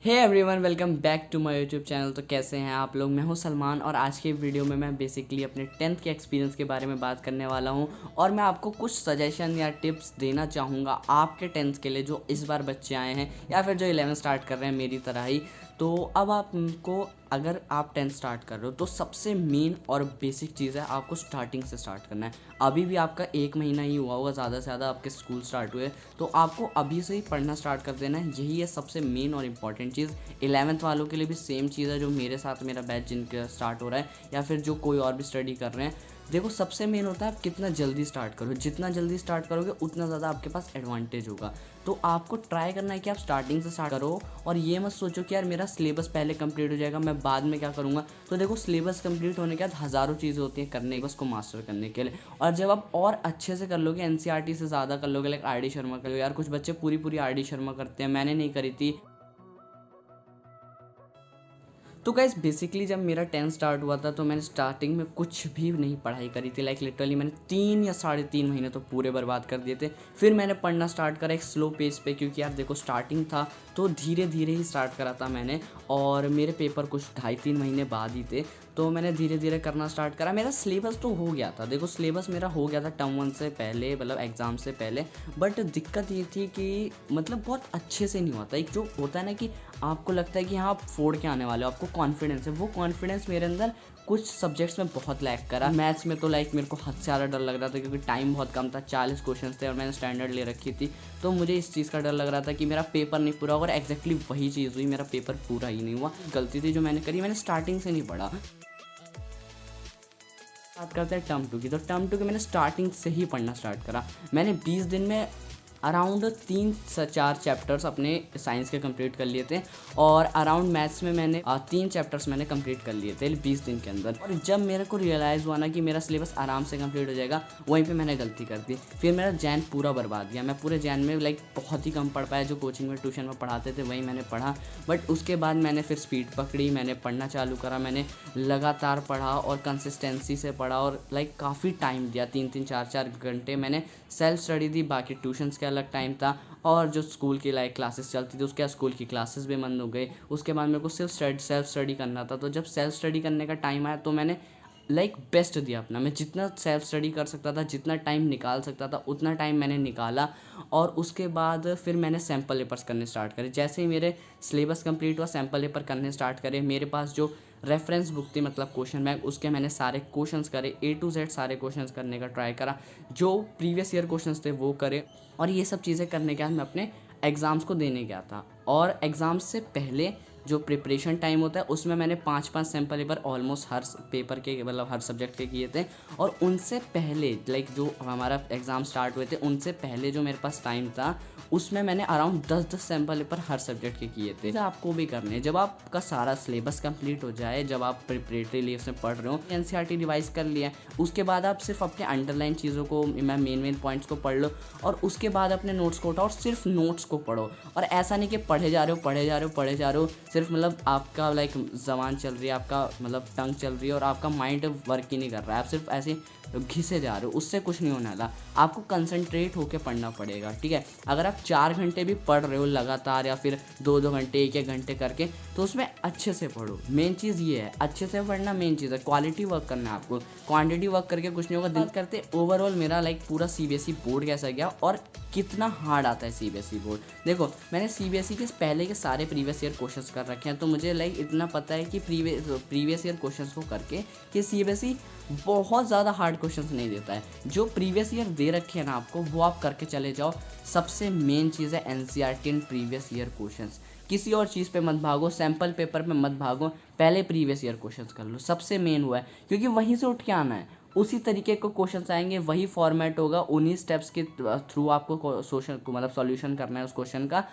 Hey everyone, welcome back to my YouTube channel. तो कैसे हैं आप लोग? मैं हूं सलमान और आज के वीडियो में मैं बेसिकली अपने 10th के एक्सपीरियंस के बारे में बात करने वाला हूं और मैं आपको कुछ सजेशन या टिप्स देना चाहूँगा आपके 10th के लिए जो इस बार बच्चे आए हैं या फिर जो 11 स्टार्ट कर रहे हैं मेरी तरह ही। तो अब आपको, अगर आप 10th स्टार्ट कर रहे हो तो सबसे मेन और बेसिक चीज़ है आपको स्टार्टिंग से स्टार्ट करना है। अभी भी आपका 1 महीना ही हुआ होगा ज़्यादा से ज़्यादा आपके स्कूल स्टार्ट हुए, तो आपको अभी से ही पढ़ना स्टार्ट कर देना है। यही है सबसे मेन और इम्पॉर्टेंट चीज़। 11th वालों के लिए भी सेम चीज़ है, जो मेरे साथ मेरा बैच जिनका स्टार्ट हो रहा है या फिर जो कोई और भी स्टडी कर रहे हैं। देखो, सबसे मेन होता है आप कितना जल्दी स्टार्ट करो। जितना जल्दी स्टार्ट करोगे उतना ज़्यादा आपके पास एडवांटेज होगा। तो आपको ट्राई करना है कि आप स्टार्टिंग से स्टार्ट करो और ये मत सोचो कि यार मेरा सिलेबस पहले कंप्लीट हो जाएगा, मैं बाद में क्या करूँगा। तो देखो, सिलेबस कंप्लीट होने के बाद हज़ारों चीज़ें होती हैं करने बस को मास्टर करने के लिए। और जब आप और अच्छे से कर लोगे, एनसीईआरटी से ज़्यादा कर लोगे, लाइक आर.डी. शर्मा कर लो। यार कुछ बच्चे पूरी पूरी आर.डी. शर्मा करते हैं, मैंने नहीं करी थी। तो गाइस, बेसिकली जब मेरा 10 स्टार्ट हुआ था तो मैंने स्टार्टिंग में कुछ भी नहीं पढ़ाई करी थी। लाइक लिटरली मैंने 3 या 3.5 महीने तो पूरे बर्बाद कर दिए थे। फिर मैंने पढ़ना स्टार्ट करा एक स्लो पेस पे, क्योंकि यार देखो स्टार्टिंग था तो धीरे धीरे ही स्टार्ट करा था मैंने। और मेरे पेपर कुछ 2.5-3 महीने बाद ही थे, तो मैंने धीरे धीरे करना स्टार्ट करा। मेरा सिलेबस तो हो गया था, देखो सिलेबस मेरा हो गया था टर्म 1 से पहले, मतलब एग्ज़ाम से पहले। बट दिक्कत ये थी कि मतलब बहुत अच्छे से नहीं होता। एक जो होता है ना कि आपको लगता है कि हाँ आप फोड़ के आने वाले हो, आपको कॉन्फिडेंस है, वो कॉन्फिडेंस मेरे अंदर कुछ सब्जेक्ट्स में बहुत लैक करा। मैथ्स में तो लाइक मेरे को हद से ज़्यादा डर लग रहा था, क्योंकि टाइम बहुत कम था, 40 क्वेश्चन थे और मैंने स्टैंडर्ड ले रखी थी। तो मुझे इस चीज़ का डर लग रहा था कि मेरा पेपर नहीं पूरा होगा, और एग्जैक्टली वही चीज़ हुई, मेरा पेपर पूरा ही नहीं हुआ। गलती थी जो मैंने करी, मैंने स्टार्टिंग से नहीं पढ़ा। बात करते हैं टर्म 2 की। तो टर्म 2 के मैंने स्टार्टिंग से ही पढ़ना स्टार्ट करा। मैंने 20 दिन में अराउंड 3 से 4 चैप्टर्स अपने साइंस के कंप्लीट कर लिए थे, और अराउंड मैथ्स में मैंने 3 चैप्टर्स मैंने कंप्लीट कर लिए थे 20 दिन के अंदर। और जब मेरे को रियलाइज़ हुआ ना कि मेरा सिलेबस आराम से कंप्लीट हो जाएगा, वहीं पे मैंने गलती कर दी। फिर मेरा जैन पूरा बर्बाद गया। मैं पूरे जैन में लाइक बहुत ही कम पढ़ पाया। जो कोचिंग में ट्यूशन में पढ़ाते थे वहीं मैंने पढ़ा। बट उसके बाद मैंने फिर स्पीड पकड़ी, मैंने पढ़ना चालू करा, मैंने लगातार पढ़ा और कंसिस्टेंसी से पढ़ा और लाइक काफ़ी टाइम दिया। 3-3 4-4 घंटे मैंने सेल्फ स्टडी दी। बाकी ट्यूशन्स का अलग टाइम था, और जो स्कूल की लाइक क्लासेस चलती थी उसके स्कूल की क्लासेस भी बंद हो गई। उसके बाद मेरे को सिर्फ सेल्फ स्टडी करना था। तो जब सेल्फ स्टडी करने का टाइम आया तो मैंने लाइक बेस्ट दिया अपना। मैं जितना सेल्फ स्टडी कर सकता था, जितना टाइम निकाल सकता था, उतना टाइम मैंने निकाला। और उसके बाद फिर मैंने सैम्पल पेपर्स करने स्टार्ट करे। जैसे ही मेरे सिलेबस कंप्लीट हुआ, सैम्पल पेपर करने स्टार्ट करे। मेरे पास जो रेफरेंस बुक थी, मतलब क्वेश्चन बैंक, उसके मैंने सारे क्वेश्चंस करे, A to Z सारे क्वेश्चंस करने का ट्राई करा। जो प्रीवियस ईयर क्वेश्चंस थे वो करे, और ये सब चीज़ें करने के बाद मैं अपने एग्ज़ाम्स को देने गया था। और एग्ज़ाम्स से पहले जो प्रिपरेशन टाइम होता है उसमें मैंने 5-5 सैम्पल पेपर ऑलमोस्ट हर पेपर के, मतलब हर सब्जेक्ट के किए थे। और उनसे पहले लाइक जो हमारा एग्ज़ाम स्टार्ट हुए थे उनसे पहले जो मेरे पास टाइम था, उसमें मैंने अराउंड 10-10 सैम्पल पेपर हर सब्जेक्ट के किए थे। आपको भी करने हैं जब आपका सारा सिलेबस कंप्लीट हो जाए, जब आप प्रिपरेटरी लीव में पढ़ रहे हो, एनसीईआरटी रिवाइज कर लिया, उसके बाद आप सिर्फ अपने अंडरलाइन चीज़ों को, मेन पॉइंट्स को पढ़ लो, और उसके बाद अपने नोट्स को उठाओ और सिर्फ नोट्स को पढ़ो। और ऐसा नहीं कि पढ़े जा रहे हो सिर्फ, मतलब आपका लाइक ज़बान चल रही है, आपका मतलब टंग चल रही है और आपका माइंड वर्क ही नहीं कर रहा है, आप सिर्फ ऐसे घिसे जा रहे हो, उससे कुछ नहीं होने वाला। आपको कंसंट्रेट होकर पढ़ना पड़ेगा, ठीक है। अगर आप 4 घंटे भी पढ़ रहे हो लगातार, या फिर 2-2 घंटे 1-1 घंटे करके, तो उसमें अच्छे से पढ़ो। मेन चीज़ ये है, अच्छे से पढ़ना मेन चीज़ है। क्वालिटी वर्क करना है आपको, क्वांटिटी वर्क करके कुछ नहीं होगा। दिन करते ओवरऑल मेरा लाइक पूरा सीबीएसई बोर्ड कैसा गया और कितना हार्ड आता है सीबीएसई बोर्ड। देखो, मैंने सीबीएसई के पहले के सारे प्रीवियस ईयर क्वेश्चंस कर रखे हैं, तो मुझे लाइक इतना पता है कि प्रीवियस ईयर क्वेश्चंस को करके कि सीबीएसई बहुत ज़्यादा हार्ड क्वेश्चंस नहीं देता है। जो प्रीवियस ईयर दे रखे हैं ना आपको, वो आप करके चले जाओ। सबसे मेन चीज़ है NCERT and previous year questions. किसी और चीज़ पे मत भागो, सैम्पल पेपर पे मत भागो, पहले प्रीवियस ईयर क्वेश्चंस कर लो। सबसे मेन हुआ है, क्योंकि वहीं से उठ के आना है, उसी तरीके को क्वेश्चंस आएंगे, वही फॉर्मेट होगा, उन्हीं स्टेप्स के थ्रू आपको सोशल मतलब सॉल्यूशन करना है उस क्वेश्चन का।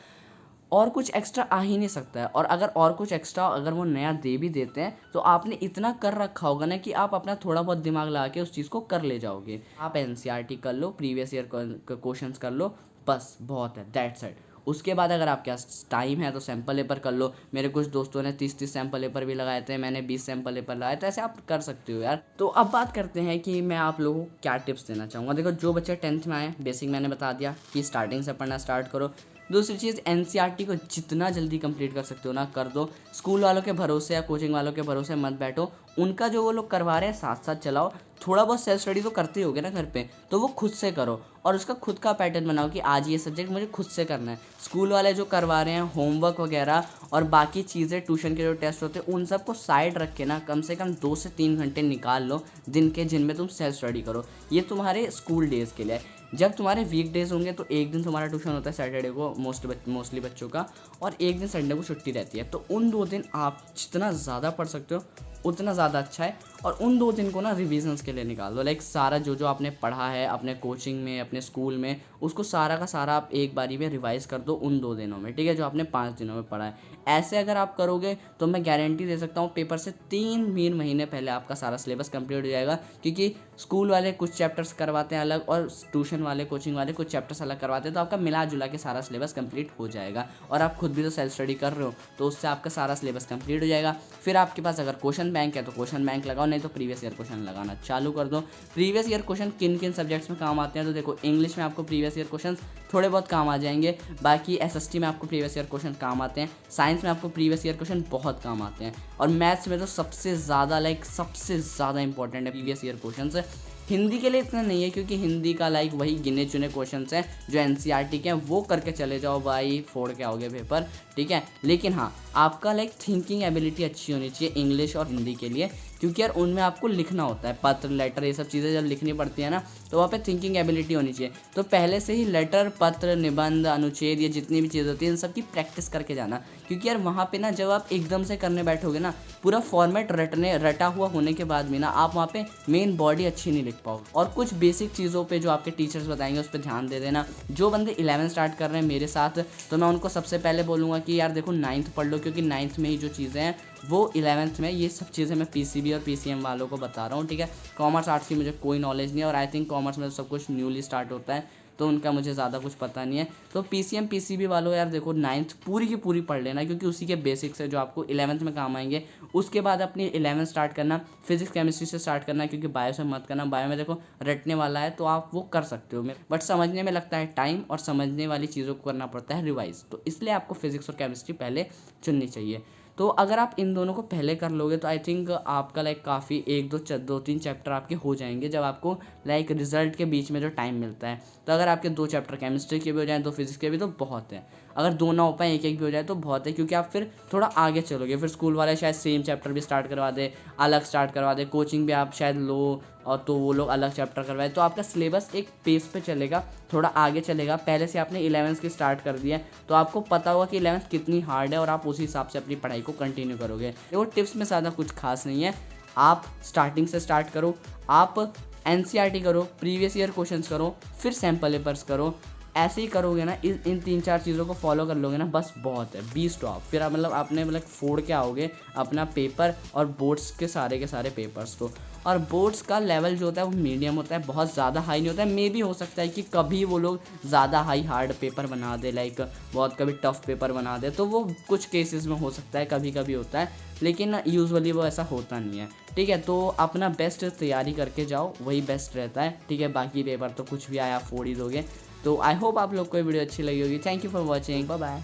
और कुछ एक्स्ट्रा आ ही नहीं सकता है। और अगर और कुछ एक्स्ट्रा अगर वो नया दे भी देते हैं, तो आपने इतना कर रखा होगा ना कि आप अपना थोड़ा बहुत दिमाग लगा के उस चीज़ को कर ले जाओगे। आप एनसीईआरटी कर लो, प्रीवियस ईयर क्वेश्चंस कर लो, बस बहुत है, दैट्स इट। उसके बाद अगर आपके पास टाइम है तो सैम्पल पेपर कर लो। मेरे कुछ दोस्तों ने 30-30 सैम्पल पेपर भी लगाए थे, मैंने 20 सैम्पल पेपर लगाए थे। ऐसे आप कर सकते हो यार। तो अब बात करते हैं कि मैं आप लोगों को क्या टिप्स देना चाहूँगा। देखो, जो बच्चे 10th में आए, बेसिक मैंने बता दिया कि स्टार्टिंग से पढ़ना स्टार्ट करो। दूसरी चीज़ एनसीईआरटी को जितना जल्दी कंप्लीट कर सकते हो ना कर दो। स्कूल वालों के भरोसे या कोचिंग वालों के भरोसे मत बैठो। उनका जो वो लोग करवा रहे हैं साथ साथ चलाओ। थोड़ा बहुत सेल्फ स्टडी तो करते ही होगे ना घर पे, तो वो खुद से करो और उसका खुद का पैटर्न बनाओ कि आज ये सब्जेक्ट मुझे खुद से करना है। स्कूल वाले जो करवा रहे हैं होमवर्क वगैरह और बाकी चीज़ें, ट्यूशन के जो टेस्ट होते हैं, उन सब को साइड रख के ना कम से कम 2 से 3 घंटे निकाल लो दिन के, जिनमें तुम सेल्फ स्टडी करो। ये तुम्हारे स्कूल डेज़ के लिए है। जब तुम्हारे वीक डेज़ होंगे तो एक दिन तुम्हारा ट्यूशन होता है सैटरडे को मोस्टली बच्चों का, और एक दिन संडे को छुट्टी रहती है। तो उन 2 दिन आप जितना ज़्यादा पढ़ सकते हो उतना ज़्यादा अच्छा है। और उन 2 दिन को ना रिविजन्स के लिए निकाल दो। लाइक सारा जो आपने पढ़ा है अपने कोचिंग में, अपने स्कूल में, उसको सारा का सारा आप एक बारी में रिवाइज़ कर दो उन 2 दिनों में, ठीक है, जो आपने 5 दिनों में पढ़ा है। ऐसे अगर आप करोगे तो मैं गारंटी दे सकता हूँ पेपर से 3 महीने पहले आपका सारा सिलेबस कंप्लीट हो जाएगा। क्योंकि स्कूल वाले कुछ चैप्टर्स करवाते हैं अलग और ट्यूशन वाले, कोचिंग वाले कुछ चैप्टर्स अलग करवाते हैं, तो आपका मिला जुला के सारा सिलेबस कंप्लीट हो जाएगा। और आप खुद भी तो सेल्फ स्टडी कर रहे हो, तो उससे आपका सारा सिलेबस कंप्लीट हो जाएगा। फिर आपके पास अगर क्वेश्चन बैंक है तो क्वेश्चन बैंक लगाओ, नहीं तो प्रीवियस ईयर क्वेश्चन लगाना चालू कर दो। प्रीवियस ईयर क्वेश्चन किन किन सब्जेक्ट्स में काम आते हैं, तो देखो इंग्लिश में आपको प्रीवियस ईयर क्वेश्चन थोड़े बहुत काम आ जाएंगे। बाकी एसएसटी में आपको प्रीवियस ईयर क्वेश्चन काम आते हैं। साइंस में आपको प्रीवियस ईयर क्वेश्चन बहुत काम आते हैं। और मैथ्स में तो सबसे ज़्यादा इंपॉर्टेंट है प्रीवियस ईयर क्वेश्चन। हिंदी के लिए इतना नहीं है, क्योंकि हिंदी का लाइक वही गिने चुने क्वेश्चंस हैं जो एनसीईआरटी के हैं, वो करके चले जाओ भाई, फोड़ के आओगे पेपर, ठीक है। लेकिन हाँ, आपका लाइक थिंकिंग एबिलिटी अच्छी होनी चाहिए इंग्लिश और हिंदी के लिए, क्योंकि यार उनमें आपको लिखना होता है, पत्र, लेटर, ये सब चीज़ें जब लिखनी पड़ती है ना, तो वहाँ पे थिंकिंग एबिलिटी होनी चाहिए। तो पहले से ही लेटर, पत्र, निबंध, अनुच्छेद, ये जितनी भी चीज़ें होती हैं इन सब की प्रैक्टिस करके जाना। क्योंकि यार वहाँ पे ना जब आप एकदम से करने बैठोगे ना, पूरा फॉर्मेट रटा हुआ होने के बाद भी ना आप वहाँ पे मेन बॉडी अच्छी नहीं लिख पाओगे। और कुछ बेसिक चीज़ों पे जो आपके टीचर्स बताएंगे उस पर ध्यान दे देना। जो बंदे 11 स्टार्ट कर रहे हैं मेरे साथ, तो मैं उनको सबसे पहले बोलूँगा कि यार देखो 9th पढ़ लो, क्योंकि 9th में ही जो चीज़ें हैं वो 11th में, ये सब चीज़ें मैं पीसीबी और पीसीएम वालों को बता रहा हूँ, ठीक है। कॉमर्स आर्ट्स की मुझे कोई नॉलेज नहीं है, और आई थिंक कॉमर्स में तो सब कुछ न्यूली स्टार्ट होता है, तो उनका मुझे ज़्यादा कुछ पता नहीं है। तो पीसीएम पीसीबी वालों यार देखो 9th पूरी की पूरी पढ़ लेना, क्योंकि उसी के बेसिक्स है जो आपको 11th में काम आएंगे। उसके बाद अपनी 11th स्टार्ट करना, फिजिक्स केमिस्ट्री से स्टार्ट करना, क्योंकि बायो से मत करना। बायो में देखो रटने वाला है, तो आप वो कर सकते हो, बट समझने में लगता है टाइम, और समझने वाली चीज़ों को करना पड़ता है रिवाइज। तो इसलिए आपको फिजिक्स और केमिस्ट्री पहले चुननी चाहिए। तो अगर आप इन दोनों को पहले कर लोगे तो आई थिंक आपका लाइक काफ़ी 1-2-3 चैप्टर आपके हो जाएंगे, जब आपको लाइक रिजल्ट के बीच में जो टाइम मिलता है। तो अगर आपके 2 चैप्टर केमिस्ट्री के भी हो जाएं, 2 फिजिक्स के भी, तो बहुत है। अगर 2 ना हो पाए, एक भी हो जाए तो बहुत है, क्योंकि आप फिर थोड़ा आगे चलोगे। फिर स्कूल वाले शायद सेम चैप्टर भी स्टार्ट करवा दे, अलग स्टार्ट करवा दे, कोचिंग भी आप शायद लो और तो वो लोग अलग चैप्टर करवाए, तो आपका सिलेबस एक पेस पे चलेगा, थोड़ा आगे चलेगा। पहले से आपने 11th की स्टार्ट कर दिया है, तो आपको पता होगा कि 11th कितनी हार्ड है, और आप उसी हिसाब से अपनी पढ़ाई को कंटिन्यू करोगे। देखो टिप्स में ज़्यादा कुछ खास नहीं है, आप स्टार्टिंग से स्टार्ट करो, आप एनसीईआरटी करो, प्रीवियस ईयर क्वेश्चंस करो, फिर सैम्पल पेपर्स करो। ऐसे ही करोगे ना, इन 3-4 चीज़ों को फॉलो कर लोगे ना, बस बहुत है, 20 टॉप। फिर आप आपने फोड़ के आओगे अपना पेपर और बोर्ड्स के सारे पेपर्स को। और बोर्ड्स का लेवल जो होता है वो मीडियम होता है, बहुत ज़्यादा हाई नहीं होता है। मे भी हो सकता है कि कभी वो लोग ज़्यादा हाई हार्ड पेपर बना दे, लाइक बहुत कभी टफ पेपर बना दे, तो वो कुछ केसेस में हो सकता है, कभी कभी होता है, लेकिन यूजुअली वो ऐसा होता नहीं है, ठीक है। तो अपना बेस्ट तैयारी करके जाओ, वही बेस्ट रहता है, ठीक है। बाकी पेपर तो कुछ भी आया फोड़ ही दोगे। तो आई होप आप लोग को ये वीडियो अच्छी लगी होगी। Thank you for watching, bye bye.